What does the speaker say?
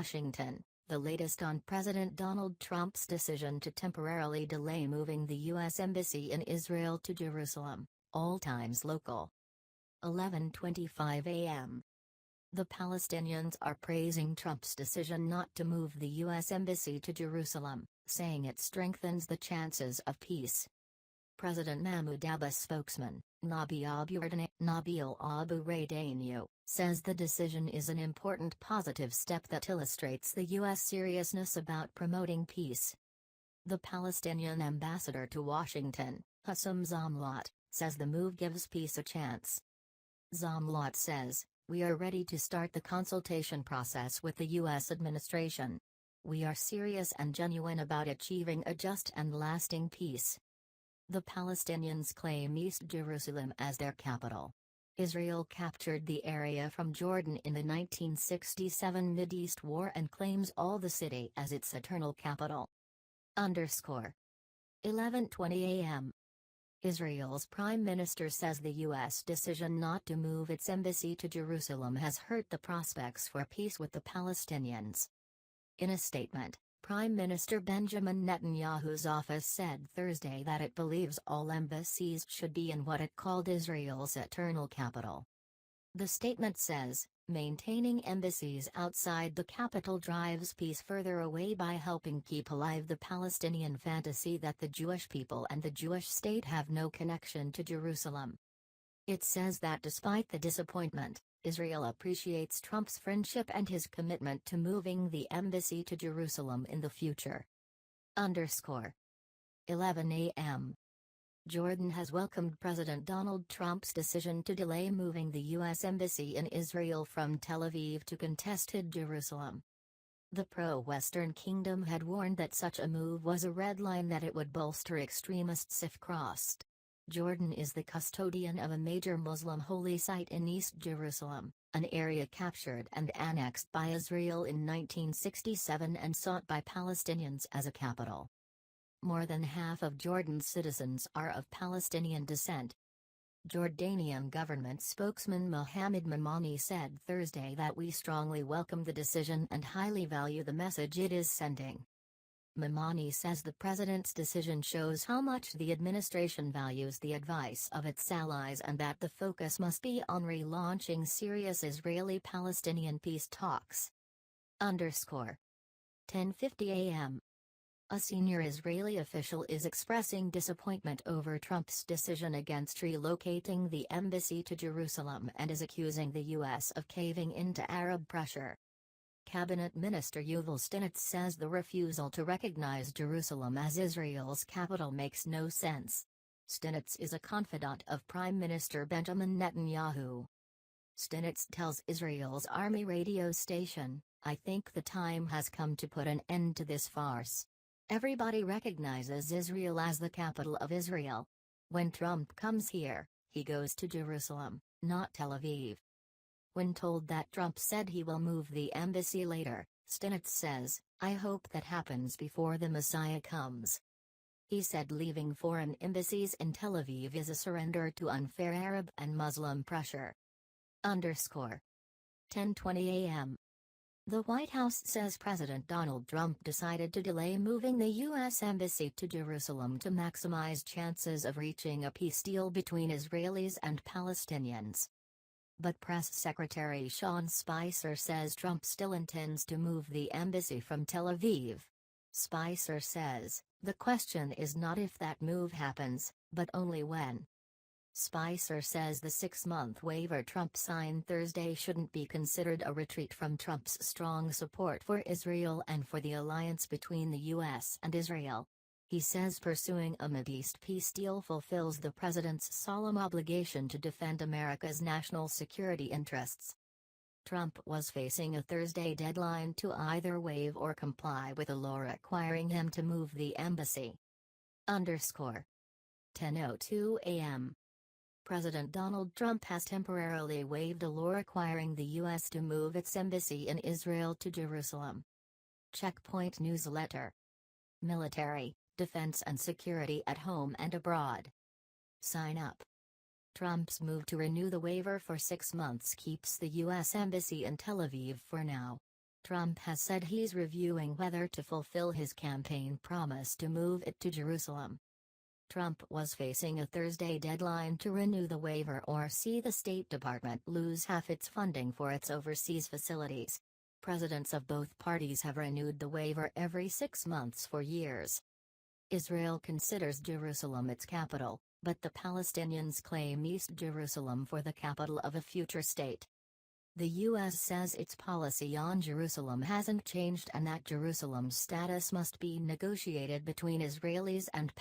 Washington, the latest on President Donald Trump's decision to temporarily delay moving the U.S. Embassy in Israel to Jerusalem, all times local. 11:25 a.m. The Palestinians are praising Trump's decision not to move the U.S. Embassy to Jerusalem, saying it strengthens the chances of peace. President Mahmoud Abbas spokesman, Nabil Abu Rdeneh, says the decision is an important positive step that illustrates the U.S. seriousness about promoting peace. The Palestinian ambassador to Washington, Hussam Zomlot, says the move gives peace a chance. Zomlot says, "We are ready to start the consultation process with the U.S. administration. We are serious and genuine about achieving a just and lasting peace." The Palestinians claim East Jerusalem as their capital. Israel captured the area from Jordan in the 1967 Mideast War and claims all the city as its eternal capital. 11:20 a.m. Israel's prime minister says the U.S. decision not to move its embassy to Jerusalem has hurt the prospects for peace with the Palestinians. In a statement, Prime Minister Benjamin Netanyahu's office said Thursday that it believes all embassies should be in what it called Israel's eternal capital. The statement says, "Maintaining embassies outside the capital drives peace further away by helping keep alive the Palestinian fantasy that the Jewish people and the Jewish state have no connection to Jerusalem." It says that despite the disappointment, Israel appreciates Trump's friendship and his commitment to moving the embassy to Jerusalem in the future. 11 a.m. Jordan has welcomed President Donald Trump's decision to delay moving the U.S. Embassy in Israel from Tel Aviv to contested Jerusalem. The pro-Western kingdom had warned that such a move was a red line that it would bolster extremists if crossed. Jordan is the custodian of a major Muslim holy site in East Jerusalem, an area captured and annexed by Israel in 1967 and sought by Palestinians as a capital. More than half of Jordan's citizens are of Palestinian descent. Jordanian government spokesman Mohammed Mamani said Thursday that we strongly welcome the decision and highly value the message it is sending. Mamani says the president's decision shows how much the administration values the advice of its allies and that the focus must be on relaunching serious Israeli-Palestinian peace talks. 10:50 a.m. A senior Israeli official is expressing disappointment over Trump's decision against relocating the embassy to Jerusalem and is accusing the U.S. of caving into Arab pressure. Cabinet Minister Yuval Stinitz says the refusal to recognize Jerusalem as Israel's capital makes no sense. Stinitz is a confidant of Prime Minister Benjamin Netanyahu. Stinitz tells Israel's army radio station, "I think the time has come to put an end to this farce. Everybody recognizes Israel as the capital of Israel. When Trump comes here, he goes to Jerusalem, not Tel Aviv." When told that Trump said he will move the embassy later, Stinitz says, "I hope that happens before the Messiah comes." He said leaving foreign embassies in Tel Aviv is a surrender to unfair Arab and Muslim pressure. 10:20 a.m. The White House says President Donald Trump decided to delay moving the U.S. Embassy to Jerusalem to maximize chances of reaching a peace deal between Israelis and Palestinians. But Press Secretary Sean Spicer says Trump still intends to move the embassy from Tel Aviv. Spicer says, "The question is not if that move happens, but only when." Spicer says the 6-month waiver Trump signed Thursday shouldn't be considered a retreat from Trump's strong support for Israel and for the alliance between the U.S. and Israel. He says pursuing a Mideast peace deal fulfills the president's solemn obligation to defend America's national security interests. Trump was facing a Thursday deadline to either waive or comply with a law requiring him to move the embassy. 10:02 a.m. President Donald Trump has temporarily waived a law requiring the U.S. to move its embassy in Israel to Jerusalem. Checkpoint newsletter. Military, defense and security at home and abroad. Sign up. Trump's move to renew the waiver for 6 months keeps the U.S. Embassy in Tel Aviv for now. Trump has said he's reviewing whether to fulfill his campaign promise to move it to Jerusalem. Trump was facing a Thursday deadline to renew the waiver or see the State Department lose half its funding for its overseas facilities. Presidents of both parties have renewed the waiver every 6 months for years. Israel considers Jerusalem its capital, but the Palestinians claim East Jerusalem for the capital of a future state. The U.S. says its policy on Jerusalem hasn't changed and that Jerusalem's status must be negotiated between Israelis and